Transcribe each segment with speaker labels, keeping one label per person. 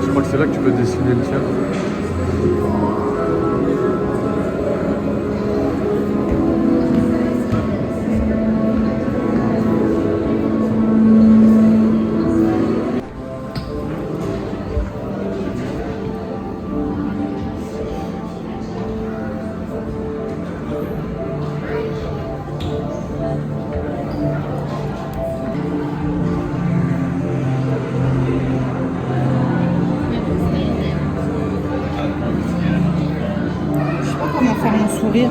Speaker 1: Je crois que c'est là que tu peux dessiner le tien.
Speaker 2: Comment faire mon sourire?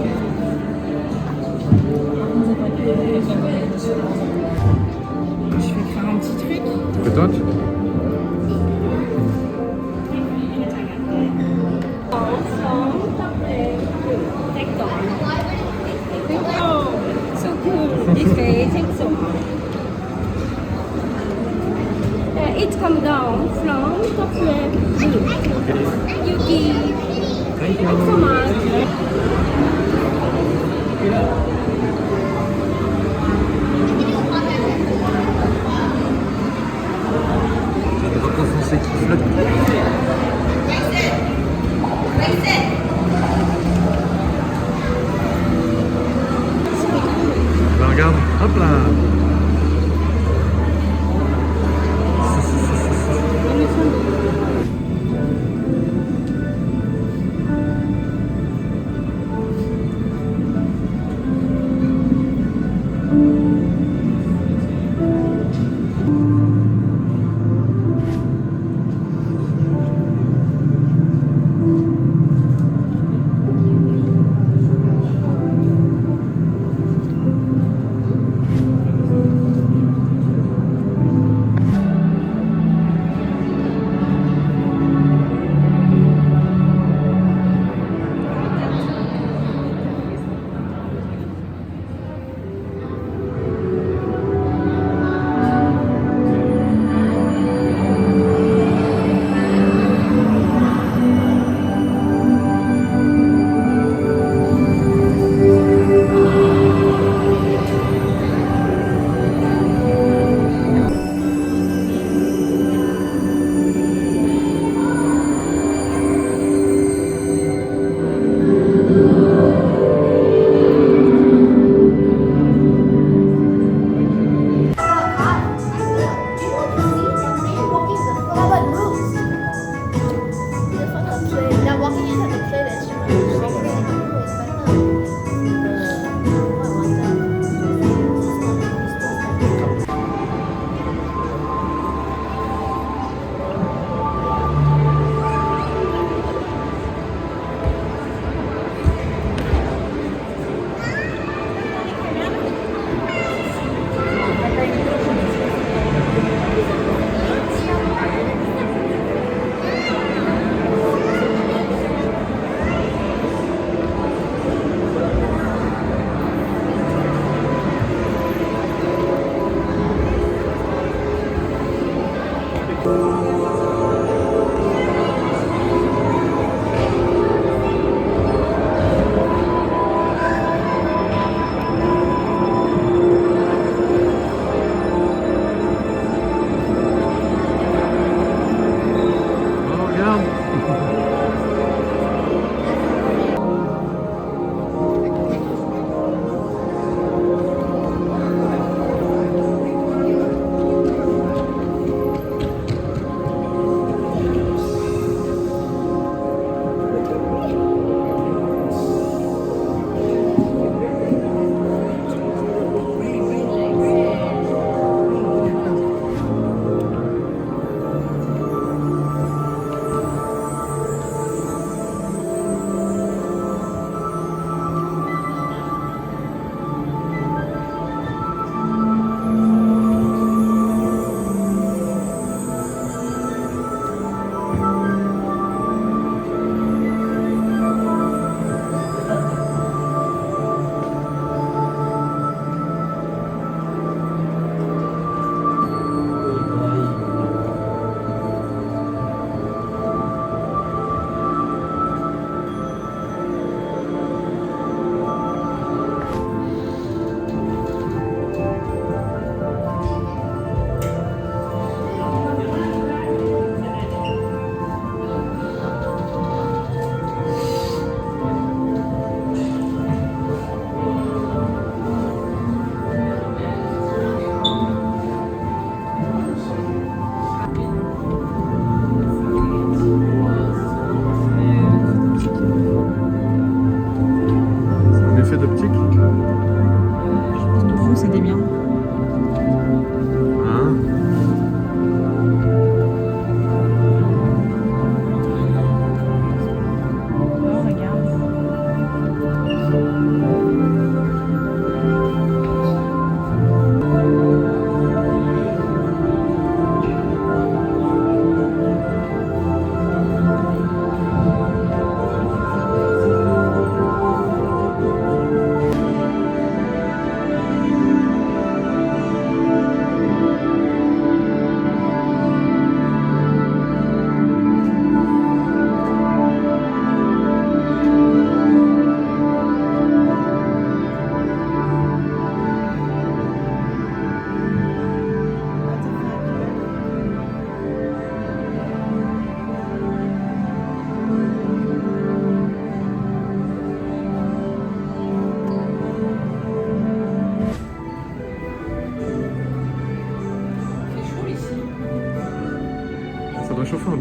Speaker 2: Je vais faire un petit truc.
Speaker 1: Peut-être.
Speaker 3: So cool. This way, take so much. It come down from top left. Yuki.
Speaker 1: Thank
Speaker 3: Thanks so much.
Speaker 1: Les vacances français qui flottent. Bah, regarde, hop là.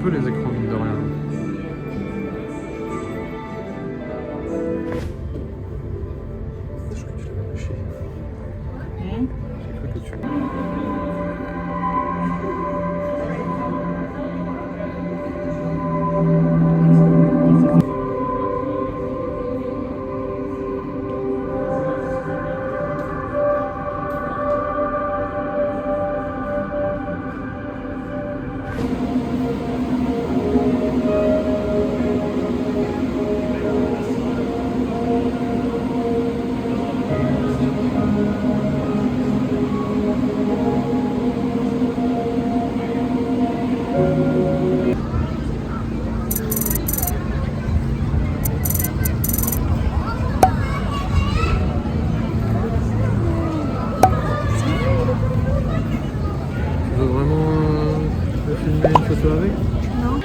Speaker 1: peu les écrans, mine de rien. Je crois que tu l'as lâché. J'ai cru que tu l'as. Tu veux vraiment filmer une photo avec?
Speaker 2: Non.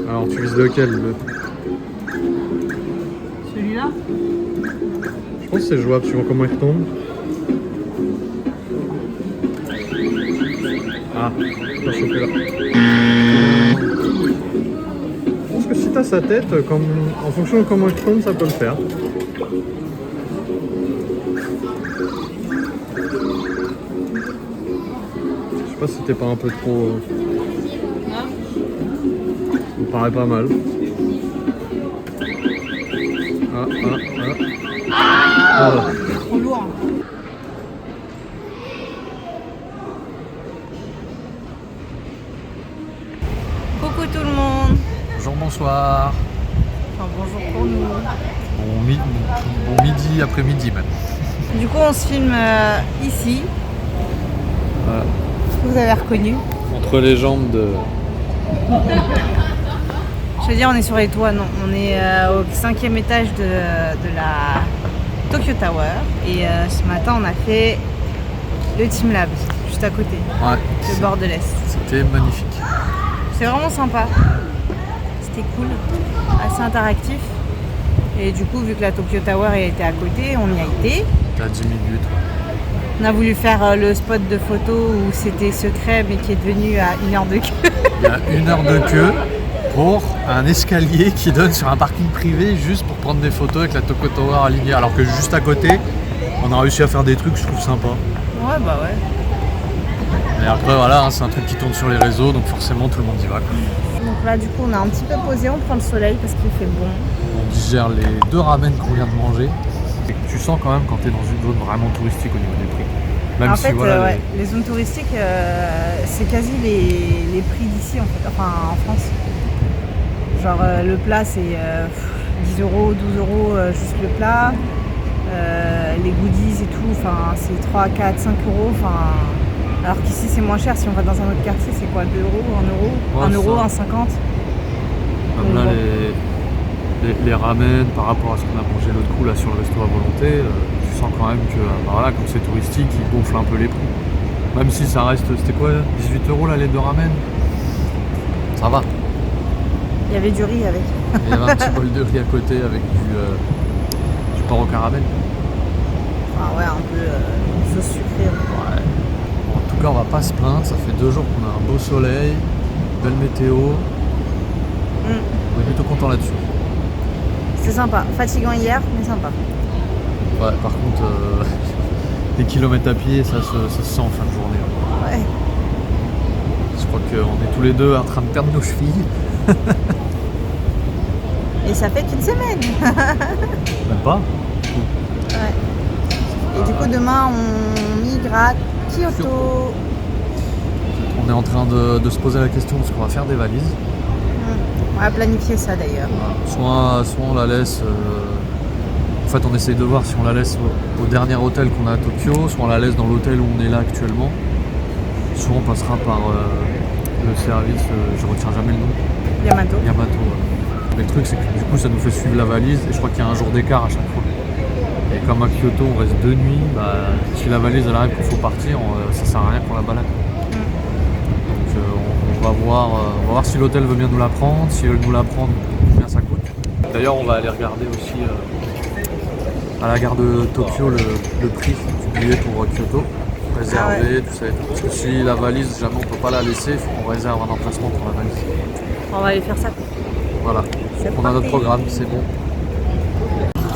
Speaker 1: Alors tu vises lequel?
Speaker 2: Celui-là?
Speaker 1: Je pense que c'est jouable suivant comment il retombe. Ah, pas chopé là. Je pense que si t'as sa tête, en fonction de comment il tombe, ça peut le faire. Je sais pas si t'es pas un peu trop...
Speaker 2: Non.
Speaker 1: Ça me paraît pas mal. Voilà.
Speaker 2: Trop lourd. Coucou tout le monde.
Speaker 1: Bonjour, bonsoir.
Speaker 2: Enfin bonjour pour nous.
Speaker 1: Bon midi, après-midi même.
Speaker 2: Du coup on se filme ici.
Speaker 1: Voilà.
Speaker 2: Est-ce que vous avez reconnu?
Speaker 1: Entre les jambes de...
Speaker 2: Je veux dire on est sur les toits, non. On est au 5e étage de la Tokyo Tower. Et ce matin on a fait le Team Lab, juste à côté,
Speaker 1: Ouais.
Speaker 2: le bord de l'Est.
Speaker 1: C'était magnifique.
Speaker 2: C'est vraiment sympa. C'était cool, assez interactif. Et du coup, vu que la Tokyo Tower était à côté, on y a été.
Speaker 1: T'as 10 minutes.
Speaker 2: On a voulu faire le spot de photo où c'était secret mais qui est devenu à 1 heure de queue.
Speaker 1: Il y a 1 heure de queue pour un escalier qui donne sur un parking privé juste pour prendre des photos avec la Tokyo Tower alignée. Alors que juste à côté, on a réussi à faire des trucs, je trouve sympa.
Speaker 2: Ouais, bah ouais.
Speaker 1: Et après, voilà, hein, c'est un truc qui tourne sur les réseaux, donc forcément tout le monde y va, quoi.
Speaker 2: Donc là, du coup, on a un petit peu posé, on prend le soleil parce qu'il fait bon.
Speaker 1: On digère les 2 ramen qu'on vient de manger. Et tu sens quand même quand tu es dans une zone vraiment touristique au niveau des prix. Même
Speaker 2: En
Speaker 1: si
Speaker 2: fait,
Speaker 1: voilà,
Speaker 2: ouais, les zones touristiques, c'est quasi les prix d'ici en fait, enfin en France. Genre le plat c'est 10 euros, 12 euros juste le plat. Les goodies et tout, enfin c'est 3, 4, 5 euros. Enfin, alors qu'ici c'est moins cher. Si on va dans un autre quartier, c'est quoi, 2 euros, 1 euro,
Speaker 1: Ouais,
Speaker 2: 1 euro,
Speaker 1: ça.
Speaker 2: 1,50.
Speaker 1: Comme là,
Speaker 2: bon.
Speaker 1: les ramen par rapport à ce qu'on a mangé l'autre coup là sur le resto à volonté, tu sens quand même que bah voilà, comme c'est touristique, ils gonflent un peu les prix. Même si ça reste, c'était quoi, 18 euros la lettre de ramen? Ça va.
Speaker 2: Il y avait du riz avec.
Speaker 1: Il y avait un petit bol de riz à côté avec du porc au caramel.
Speaker 2: Enfin ouais, un peu sauce sucrée.
Speaker 1: Ouais. Bon, en tout cas, on va pas se plaindre, ça fait 2 jours qu'on a un beau soleil, belle météo. On est plutôt content là-dessus.
Speaker 2: C'est sympa. Fatigant hier, mais sympa.
Speaker 1: Ouais, par contre, les kilomètres à pied, ça se sent en fin de journée.
Speaker 2: Ouais.
Speaker 1: Je crois qu'on est tous les deux en train de perdre nos chevilles.
Speaker 2: Et ça fait qu'une semaine.
Speaker 1: Même pas.
Speaker 2: Ouais. Et du coup, demain, on migre à Kyoto.
Speaker 1: On est en train de se poser la question de ce qu'on va faire des valises.
Speaker 2: On va planifier ça d'ailleurs.
Speaker 1: Soit on la laisse. En fait, on essaye de voir si on la laisse au dernier hôtel qu'on a à Tokyo, soit on la laisse dans l'hôtel où on est là actuellement, soit on passera par le service, je retiens jamais le nom.
Speaker 2: Yamato.
Speaker 1: Yamato. Mais le truc, c'est que du coup, ça nous fait suivre la valise et je crois qu'il y a un jour d'écart à chaque fois. Et comme à Kyoto, on reste 2 nuits, bah, si la valise elle arrive qu'il faut partir, ça sert à rien qu'on la balade. Donc on va voir si l'hôtel veut bien nous la prendre, si elle veut nous la prendre, combien ça coûte. D'ailleurs, on va aller regarder aussi à la gare de Tokyo le prix du billet pour Kyoto. Après, réserver, tout ça et tout. Parce que si la valise, jamais on peut pas la laisser, il faut qu'on réserve un emplacement pour la valise.
Speaker 2: On va aller faire ça.
Speaker 1: Voilà,
Speaker 2: C'est
Speaker 1: on a notre
Speaker 2: parti.
Speaker 1: programme, c'est bon.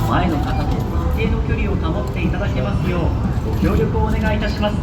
Speaker 4: 前の方と一定の距離を保っていただけますようご協力をお願いいたします。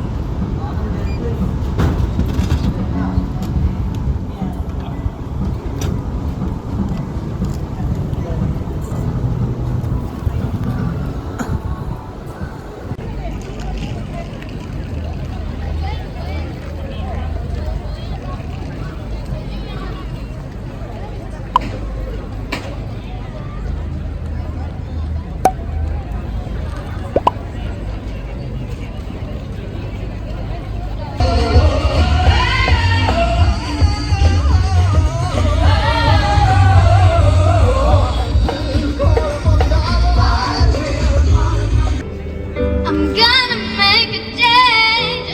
Speaker 5: I'm gonna make a change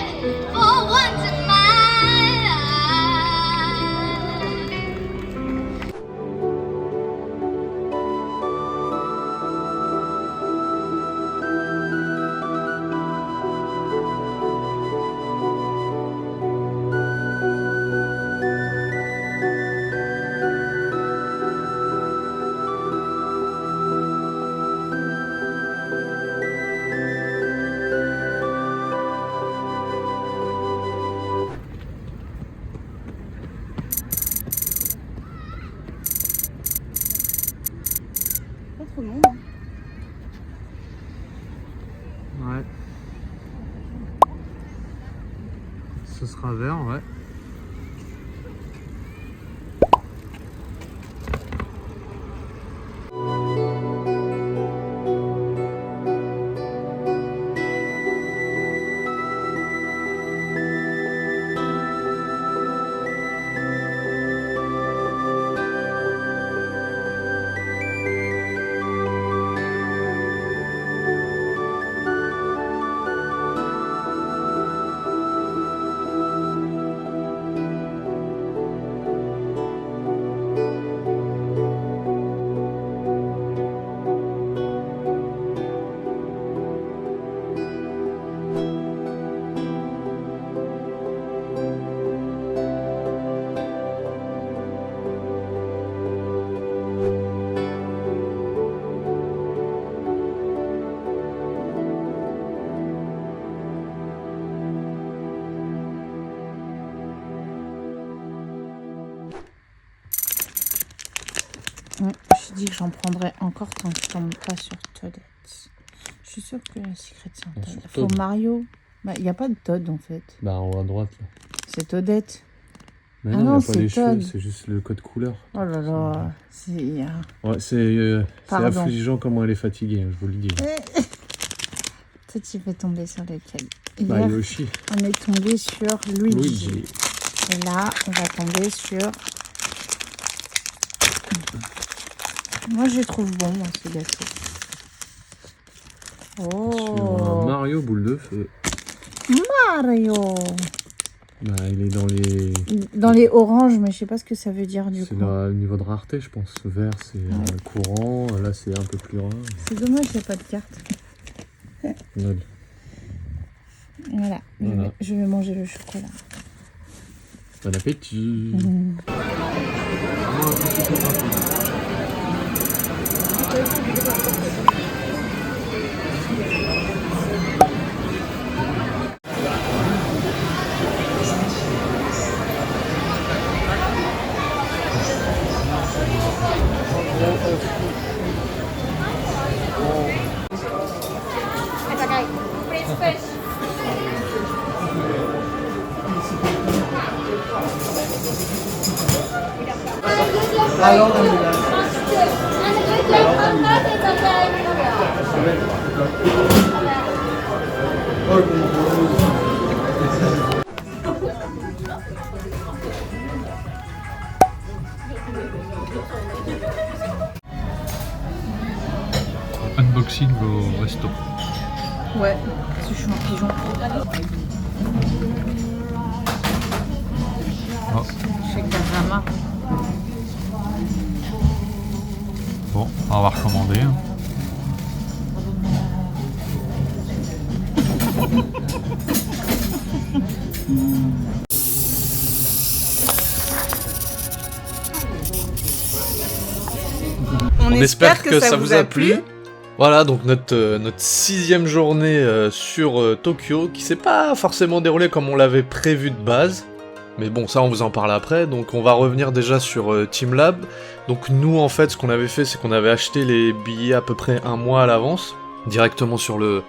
Speaker 5: for once in my life.
Speaker 2: Pas trop long.
Speaker 1: Ouais. Ce sera vert, ouais.
Speaker 2: Je me suis dit que j'en prendrais encore tant que je tombe pas sur Toadette. Je suis sûre que la secret c'est un
Speaker 1: Non,
Speaker 2: Toad.
Speaker 1: sur
Speaker 2: Faut
Speaker 1: Toad.
Speaker 2: Mario. Bah, il n'y a pas de Toad en fait.
Speaker 1: Bah en haut à droite là.
Speaker 2: C'est Toadette.
Speaker 1: Mais
Speaker 2: Ah
Speaker 1: non,
Speaker 2: non,
Speaker 1: il n'y a pas
Speaker 2: c'est
Speaker 1: les cheveux,
Speaker 2: Toad.
Speaker 1: c'est juste le code couleur.
Speaker 2: Oh là là. C'est.
Speaker 1: Ouais, c'est
Speaker 2: Pardon.
Speaker 1: affligeant comment elle est fatiguée, hein, je vous le dis.
Speaker 2: Toi, tu vas tomber sur lequel?
Speaker 1: Bah
Speaker 2: Hier,
Speaker 1: Yoshi,
Speaker 2: on est tombé sur Luigi.
Speaker 1: Luigi.
Speaker 2: Et là, on va tomber sur. Moi, je les trouve bon, moi, ce gâteau.
Speaker 1: Sur
Speaker 2: Oh,
Speaker 1: un Mario boule de feu.
Speaker 2: Mario.
Speaker 1: Bah il est dans les...
Speaker 2: Dans les oranges, mais je sais pas ce que ça veut dire du
Speaker 1: C'est
Speaker 2: coup.
Speaker 1: le niveau de rareté je pense. Vert c'est courant, là c'est un peu plus rare.
Speaker 2: C'est dommage, il n'y a pas de carte.
Speaker 1: Nul.
Speaker 2: Voilà,
Speaker 1: Voilà.
Speaker 2: Je vais manger le chocolat.
Speaker 1: Bon appétit. Unboxing au resto.
Speaker 2: Ouais, parce que je suis un pigeon.
Speaker 1: Oh.
Speaker 2: Chez Kazama.
Speaker 1: Bon, on va recommander. Hein.
Speaker 2: On espère que ça vous a plu.
Speaker 1: Voilà, donc notre 6e journée sur Tokyo, qui s'est pas forcément déroulée comme on l'avait prévu de base. Mais bon, ça on vous en parle après. Donc on va revenir déjà sur Teamlab. Donc nous en fait, ce qu'on avait fait, c'est qu'on avait acheté les billets à peu près un mois à l'avance, directement sur le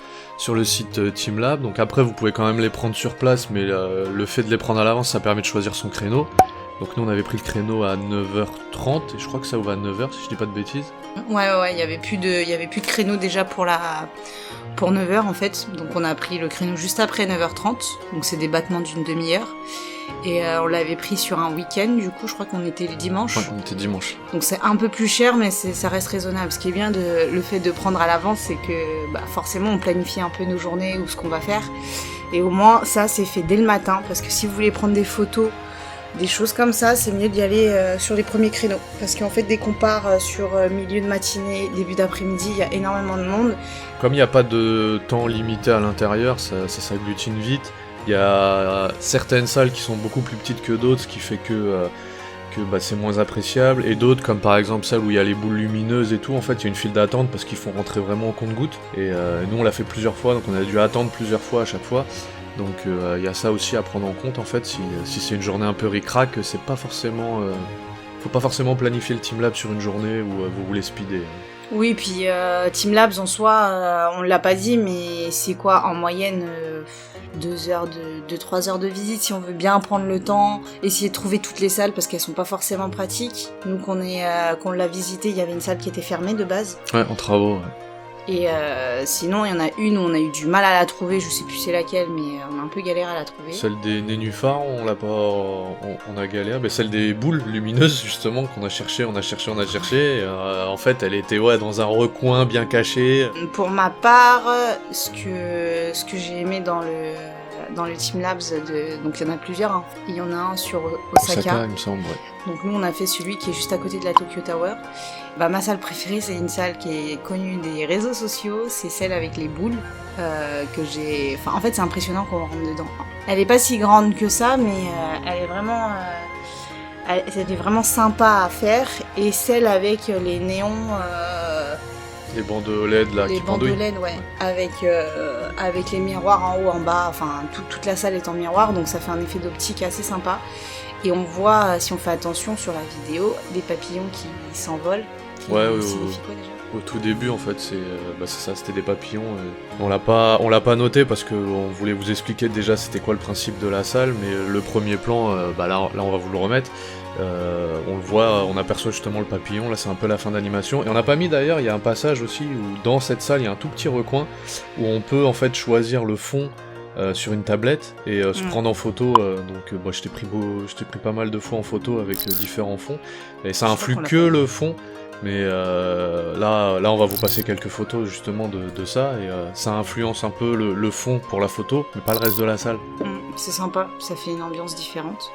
Speaker 1: site Teamlab. Donc après, vous pouvez quand même les prendre sur place, mais le fait de les prendre à l'avance, ça permet de choisir son créneau. Donc nous on avait pris le créneau à 9h30, et je crois que ça ouvre à 9h si je dis pas de bêtises.
Speaker 2: Ouais, il y avait plus de créneau déjà pour 9h en fait. Donc on a pris le créneau juste après 9h30, donc c'est des battements d'une demi-heure. Et on l'avait pris sur un week-end, du coup je crois qu'on était le dimanche.
Speaker 1: Ouais, on était dimanche.
Speaker 2: Donc c'est un peu plus cher, mais ça reste raisonnable. Ce qui est bien le fait de prendre à l'avance, c'est que forcément on planifie un peu nos journées ou ce qu'on va faire. Et au moins ça c'est fait dès le matin, parce que si vous voulez prendre des photos, des choses comme ça, c'est mieux d'y aller sur les premiers créneaux. Parce qu'en fait, dès qu'on part sur milieu de matinée, début d'après-midi, il y a énormément de monde.
Speaker 1: Comme il n'y a pas de temps limité à l'intérieur, ça s'agglutine vite. Il y a certaines salles qui sont beaucoup plus petites que d'autres, ce qui fait que c'est moins appréciable. Et d'autres, comme par exemple celle où il y a les boules lumineuses et tout, en fait, il y a une file d'attente parce qu'ils font rentrer vraiment au compte-gouttes. Et nous, on l'a fait plusieurs fois, donc on a dû attendre plusieurs fois à chaque fois. Donc il y a ça aussi à prendre en compte en fait, si c'est une journée un peu ric-rac, c'est pas forcément... faut pas forcément planifier le Teamlab sur une journée où vous voulez speeder.
Speaker 2: Oui, puis Teamlabs en soi, on l'a pas dit, mais c'est quoi en moyenne 2-3 heures de visite si on veut bien prendre le temps, essayer de trouver toutes les salles parce qu'elles sont pas forcément pratiques. Nous qu'on l'a visité, il y avait une salle qui était fermée de base.
Speaker 1: Ouais, en travaux, ouais.
Speaker 2: Et sinon, il y en a une où on a eu du mal à la trouver, je sais plus c'est laquelle, mais on a un peu galéré à la trouver.
Speaker 1: Celle des nénuphars, on a galéré. Mais celle des boules lumineuses, justement, qu'on a cherché. Et, en fait, elle était dans un recoin bien caché.
Speaker 2: Pour ma part, ce que j'ai aimé dans le Teamlabs, donc il y en a plusieurs, hein. Il y en a un sur Osaka,
Speaker 1: il me semble, ouais.
Speaker 2: Donc nous on a fait celui qui est juste à côté de la Tokyo Tower. Ma salle préférée, c'est une salle qui est connue des réseaux sociaux, c'est celle avec les boules que j'ai... Enfin en fait c'est impressionnant qu'on rentre dedans. Elle est pas si grande que ça, mais elle est vraiment sympa à faire. Et celle avec les néons...
Speaker 1: Les bandeaux LED là qui pendouillent.
Speaker 2: Les bandeaux LED, ouais. Avec les miroirs en haut, en bas, enfin toute la salle est en miroir, donc ça fait un effet d'optique assez sympa. Et on voit, si on fait attention sur la vidéo, des papillons qui s'envolent.
Speaker 1: Ouais,
Speaker 2: signifie quoi déjà ?
Speaker 1: Au tout début en fait, c'est ça, c'était des papillons. On l'a pas noté parce qu'on voulait vous expliquer déjà c'était quoi le principe de la salle, mais le premier plan, là on va vous le remettre. On le voit, on aperçoit justement le papillon, là c'est un peu la fin d'animation. Et on n'a pas mis d'ailleurs, il y a un passage aussi où dans cette salle il y a un tout petit recoin où on peut en fait choisir le fond sur une tablette et se prendre en photo. Je t'ai pris pas mal de fois en photo avec différents fonds. Et ça influe que le fond. Mais là on va vous passer quelques photos justement de ça, et ça influence un peu le fond pour la photo, mais pas le reste de la salle.
Speaker 2: C'est sympa, ça fait une ambiance différente.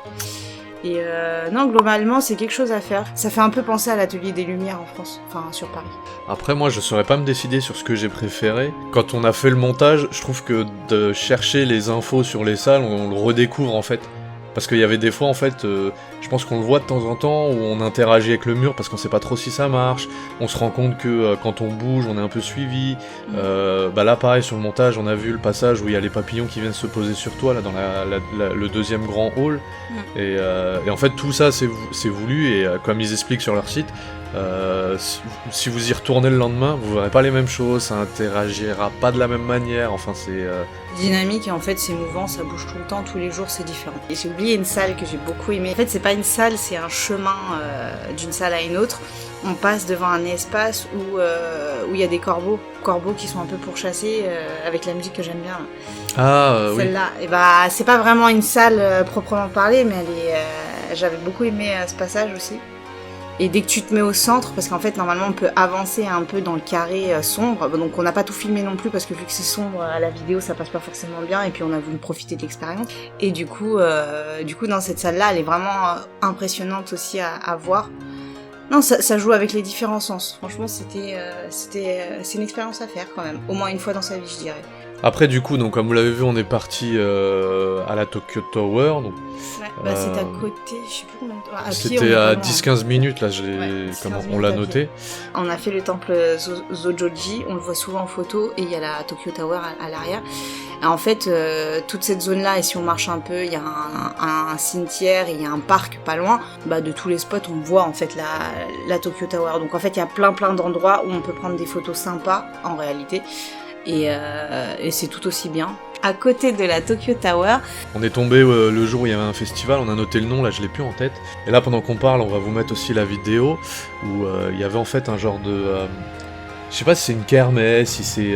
Speaker 2: Et non, globalement, c'est quelque chose à faire. Ça fait un peu penser à l'atelier des Lumières en France, enfin sur Paris.
Speaker 1: Après, moi, je saurais pas me décider sur ce que j'ai préféré. Quand on a fait le montage, je trouve que de chercher les infos sur les salles, on le redécouvre en fait. Parce qu'il y avait des fois, en fait, je pense qu'on le voit de temps en temps, où on interagit avec le mur parce qu'on sait pas trop si ça marche. On se rend compte que quand on bouge, on est un peu suivi. Là, pareil, sur le montage, on a vu le passage où il y a les papillons qui viennent se poser sur toi, là, dans le deuxième grand hall. Et en fait, tout ça, c'est voulu, et comme ils expliquent sur leur site, si vous y retournez le lendemain, vous verrez pas les mêmes choses, ça interagira pas de la même manière, enfin c'est...
Speaker 2: Dynamique, et en fait c'est mouvant, ça bouge tout le temps, tous les jours c'est différent. Et j'ai oublié une salle que j'ai beaucoup aimée. En fait c'est pas une salle, c'est un chemin d'une salle à une autre. On passe devant un espace où il y a des corbeaux qui sont un peu pourchassés avec la musique que j'aime bien. Celle-là, et c'est pas vraiment une salle proprement parlée, mais j'avais beaucoup aimé ce passage aussi. Et dès que tu te mets au centre, parce qu'en fait normalement on peut avancer un peu dans le carré sombre, donc on n'a pas tout filmé non plus parce que vu que c'est sombre à la vidéo ça passe pas forcément bien, et puis on a voulu profiter de l'expérience. Et du coup dans cette salle-là, elle est vraiment impressionnante aussi à voir. Non, ça joue avec les différents sens. Franchement, c'est une expérience à faire quand même, au moins une fois dans sa vie, je dirais.
Speaker 1: Après, du coup, donc, comme vous l'avez vu, on est parti à la Tokyo Tower. Donc,
Speaker 2: c'est à côté, je sais plus combien de temps. À pied, on est
Speaker 1: c'était
Speaker 2: pas
Speaker 1: à
Speaker 2: loin.
Speaker 1: 10-15 minutes, là,
Speaker 2: Ouais, 10-15
Speaker 1: comment on
Speaker 2: minutes
Speaker 1: l'a
Speaker 2: à pied.
Speaker 1: noté.
Speaker 2: On a fait le temple Zojoji, on le voit souvent en photo, et il y a la Tokyo Tower à l'arrière. Et en fait, toute cette zone-là, et si on marche un peu, il y a un cimetière, et il y a un parc pas loin. Bah, de tous les spots, on voit en fait la Tokyo Tower. Donc en fait, il y a plein d'endroits où on peut prendre des photos sympas, en réalité. Et c'est tout aussi bien. À côté de la Tokyo Tower,
Speaker 1: On est tombé le jour où il y avait un festival, on a noté le nom, là je l'ai plus en tête. Et là pendant qu'on parle, on va vous mettre aussi la vidéo où il y avait en fait un genre de... je sais pas si c'est une kermesse, si c'est...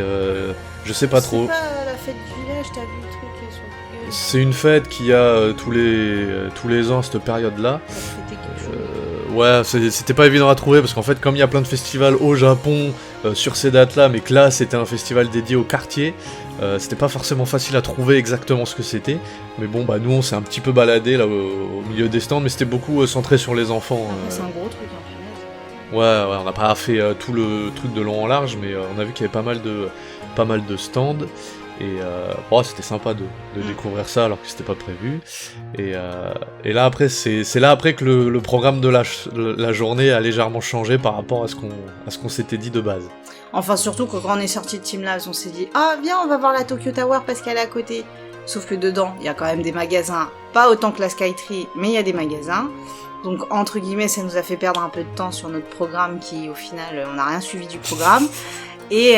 Speaker 1: je sais pas trop.
Speaker 2: c'est pas la fête du village, t'as vu le truc sur Google.
Speaker 1: C'est une fête qu'il y a tous les ans à cette période-là.
Speaker 2: Ça fêtait quelque chose.
Speaker 1: Ouais, c'était pas évident à trouver parce qu'en fait, comme il y a plein de festivals au Japon sur ces dates-là, mais que là c'était un festival dédié au quartier, c'était pas forcément facile à trouver exactement ce que c'était. Mais bon, bah nous on s'est un petit peu baladé là au milieu des stands, mais c'était beaucoup centré sur les enfants.
Speaker 2: Après, c'est un gros truc, hein, punaise.
Speaker 1: Ouais, on n'a pas fait tout le truc de long en large, mais on a vu qu'il y avait pas mal de stands. Et c'était sympa de découvrir ça alors que c'était pas prévu. Et là après, c'est là après que le programme de la journée a légèrement changé par rapport à ce qu'on s'était dit de base.
Speaker 2: Enfin, surtout que quand on est sorti de Team Labs, on s'est dit « Ah, viens, on va voir la Tokyo Tower parce qu'elle est à côté !» Sauf que dedans, il y a quand même des magasins. Pas autant que la Skytree, mais il y a des magasins. Donc, entre guillemets, ça nous a fait perdre un peu de temps sur notre programme qui, au final, on n'a rien suivi du programme. Et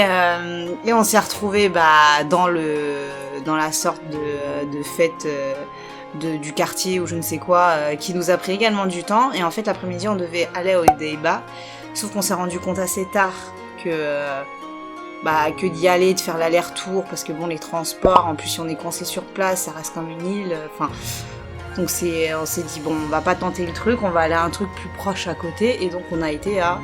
Speaker 2: on s'est retrouvés dans la sorte de fête du quartier ou je ne sais quoi, qui nous a pris également du temps. Et en fait, l'après-midi, on devait aller au Ideiba. Sauf qu'on s'est rendu compte assez tard que d'y aller, de faire l'aller-retour, parce que bon, les transports, en plus si on est coincé sur place, ça reste comme une île, enfin... Donc on s'est dit, bon, on va pas tenter le truc, on va aller à un truc plus proche à côté, et donc on a été à...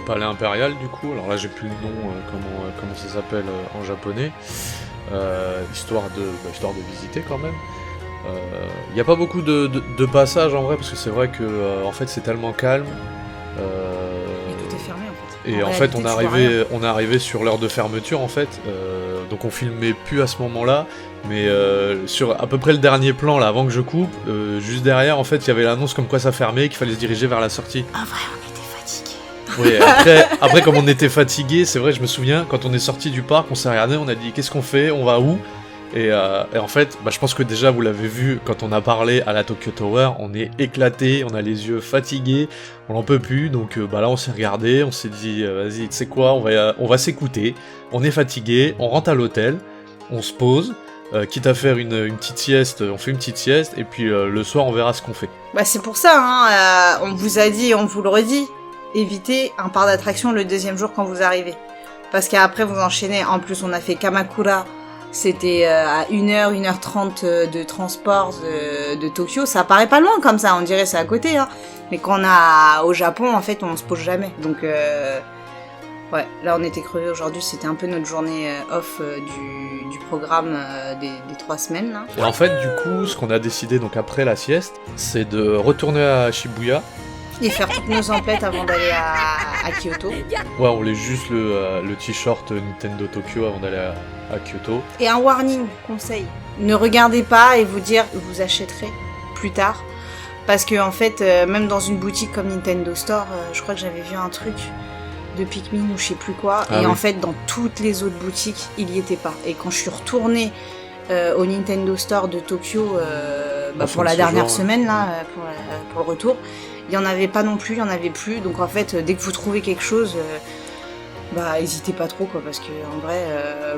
Speaker 1: Palais Impérial du coup, alors là j'ai plus le nom, comment ça s'appelle en japonais, histoire de visiter quand même. Il n'y a pas beaucoup de passages en vrai, parce que c'est vrai que en fait c'est tellement calme.
Speaker 2: Et tout est fermé en fait.
Speaker 1: Et en fait, on est arrivé sur l'heure de fermeture en fait, donc on filmait plus à ce moment-là, mais sur à peu près le dernier plan là, avant que je coupe, juste derrière en fait, il y avait l'annonce comme quoi ça fermait, qu'il fallait se diriger vers la sortie.
Speaker 2: Ah vrai, on était fatigués.
Speaker 1: Oui, après comme on était fatigué, c'est vrai, je me souviens, quand on est sorti du parc, on s'est regardé, on a dit qu'est-ce qu'on fait, on va où ? Et en fait, je pense que déjà vous l'avez vu quand on a parlé à la Tokyo Tower, on est éclaté, on a les yeux fatigués, on n'en peut plus, donc là on s'est regardé, on s'est dit vas-y, tu sais quoi, on va s'écouter, on est fatigué, on rentre à l'hôtel, on se pose, quitte à faire une petite sieste, on fait une petite sieste, et puis le soir on verra ce qu'on fait.
Speaker 2: Bah c'est pour ça, hein, on vous a dit, on vous le redit, évitez un parc d'attraction le deuxième jour quand vous arrivez. Parce qu'après vous enchaînez, en plus on a fait Kamakura, c'était à 1h, 1h30 de transport de Tokyo. Ça paraît pas loin comme ça, on dirait c'est à côté. Hein. Mais quand on a au Japon, en fait, on se pose jamais. Donc, ouais, là on était crevés aujourd'hui. C'était un peu notre journée off du programme des 3 semaines. Là.
Speaker 1: Et en fait, du coup, ce qu'on a décidé donc après la sieste, c'est de retourner à Shibuya.
Speaker 2: Et faire toutes nos emplettes avant d'aller à Kyoto.
Speaker 1: Ouais, on voulait juste le t-shirt Nintendo Tokyo avant d'aller à Kyoto.
Speaker 2: Et un warning, conseil. Ne regardez pas et vous dire vous achèterez plus tard. Parce que en fait, même dans une boutique comme Nintendo Store, je crois que j'avais vu un truc de Pikmin ou je sais plus quoi.
Speaker 1: Ah
Speaker 2: et
Speaker 1: oui.
Speaker 2: en fait, dans toutes les autres boutiques, il y était pas. Et quand je suis retournée au Nintendo Store de Tokyo pour la dernière semaine, là, pour le retour, il y en avait pas non plus, il y en avait plus. Donc en fait, dès que vous trouvez quelque chose... hésitez pas trop quoi, parce que en vrai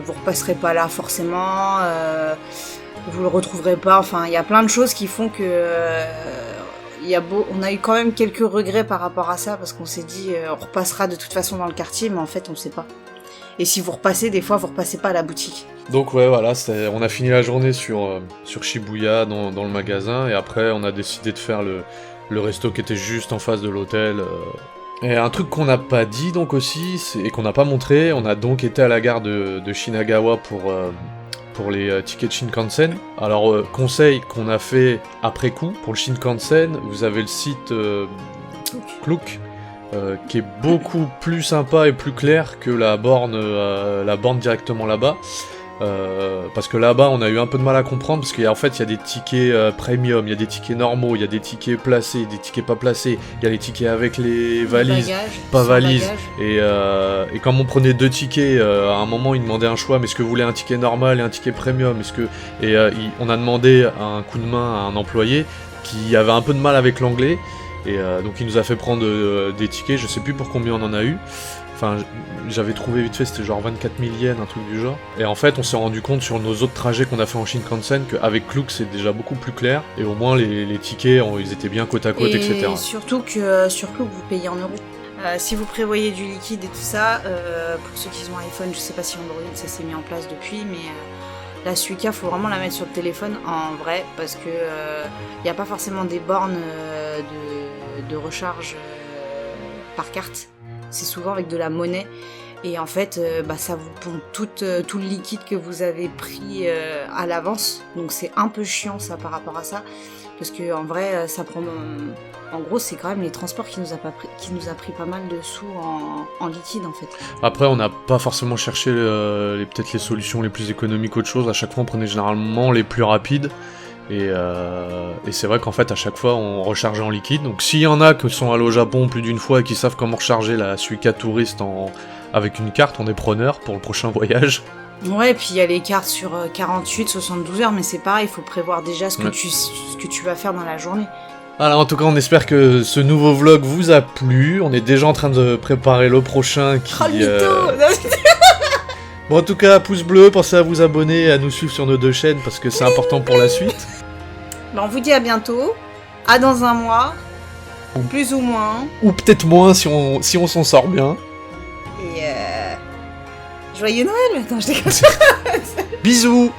Speaker 2: vous repasserez pas là forcément, vous le retrouverez pas, enfin il y a plein de choses qui font que on a eu quand même quelques regrets par rapport à ça, parce qu'on s'est dit on repassera de toute façon dans le quartier, mais en fait on sait pas. Et si vous repassez, des fois vous repassez pas à la boutique.
Speaker 1: Donc ouais, voilà, on a fini la journée sur Shibuya dans le magasin, et après on a décidé de faire le resto qui était juste en face de l'hôtel. Et un truc qu'on n'a pas dit donc aussi, et qu'on n'a pas montré, on a donc été à la gare de Shinagawa pour les tickets Shinkansen. Alors conseil qu'on a fait après coup, pour le Shinkansen, vous avez le site Klook, qui est beaucoup plus sympa et plus clair que la borne directement là-bas. Parce que là-bas, on a eu un peu de mal à comprendre, parce qu'en fait, il y a des tickets premium, il y a des tickets normaux, il y a des tickets placés, des tickets pas placés, il y a les tickets avec les valises,
Speaker 2: Bagages,
Speaker 1: pas
Speaker 2: sans
Speaker 1: valises.
Speaker 2: bagages.
Speaker 1: Et comme on prenait 2 tickets, à un moment, ils demandaient un choix, mais est-ce que vous voulez un ticket normal et un ticket premium? On a demandé un coup de main à un employé qui avait un peu de mal avec l'anglais, donc il nous a fait prendre des tickets, je sais plus pour combien on en a eu. Enfin, j'avais trouvé vite fait, c'était genre 24 000 yens, un truc du genre. Et en fait, on s'est rendu compte sur nos autres trajets qu'on a fait en Shinkansen qu'avec Klook, c'est déjà beaucoup plus clair. Et au moins, les tickets, ils étaient bien côte à côte, etc.
Speaker 2: Et surtout que sur Klook, vous payez en euros. Si vous prévoyez du liquide et tout ça, pour ceux qui ont iPhone, je sais pas si Android ça s'est mis en place depuis, mais la Suica, faut vraiment la mettre sur le téléphone en vrai, parce que il n'y a pas forcément des bornes de recharge par carte. C'est souvent avec de la monnaie. Et en fait, ça vous pompe tout le liquide que vous avez pris à l'avance. Donc c'est un peu chiant ça par rapport à ça. Parce que en vrai, ça prend... En gros, c'est quand même les transports qui nous a pris pas mal de sous en liquide en fait.
Speaker 1: Après, on n'a pas forcément cherché peut-être les solutions les plus économiques autre chose. À chaque fois, on prenait généralement les plus rapides. Et c'est vrai qu'en fait, à chaque fois, on rechargeait en liquide. Donc s'il y en a qui sont allés au Japon plus d'une fois et qui savent comment recharger la Suica Tourist avec une carte, on est preneur pour le prochain voyage.
Speaker 2: Ouais, et puis il y a les cartes sur 48, 72 heures, mais c'est pareil, il faut prévoir déjà ce que tu vas faire dans la journée.
Speaker 1: Voilà, en tout cas, on espère que ce nouveau vlog vous a plu. On est déjà en train de préparer le prochain qui...
Speaker 2: Oh le mytho
Speaker 1: Bon, en tout cas, pouce bleu, pensez à vous abonner et à nous suivre sur nos 2 chaînes parce que c'est important pour la suite.
Speaker 2: On vous dit à bientôt, à dans un mois, plus ou moins.
Speaker 1: Ou peut-être moins si on s'en sort bien.
Speaker 2: Et joyeux Noël. Non, je déconne.
Speaker 1: Bisous.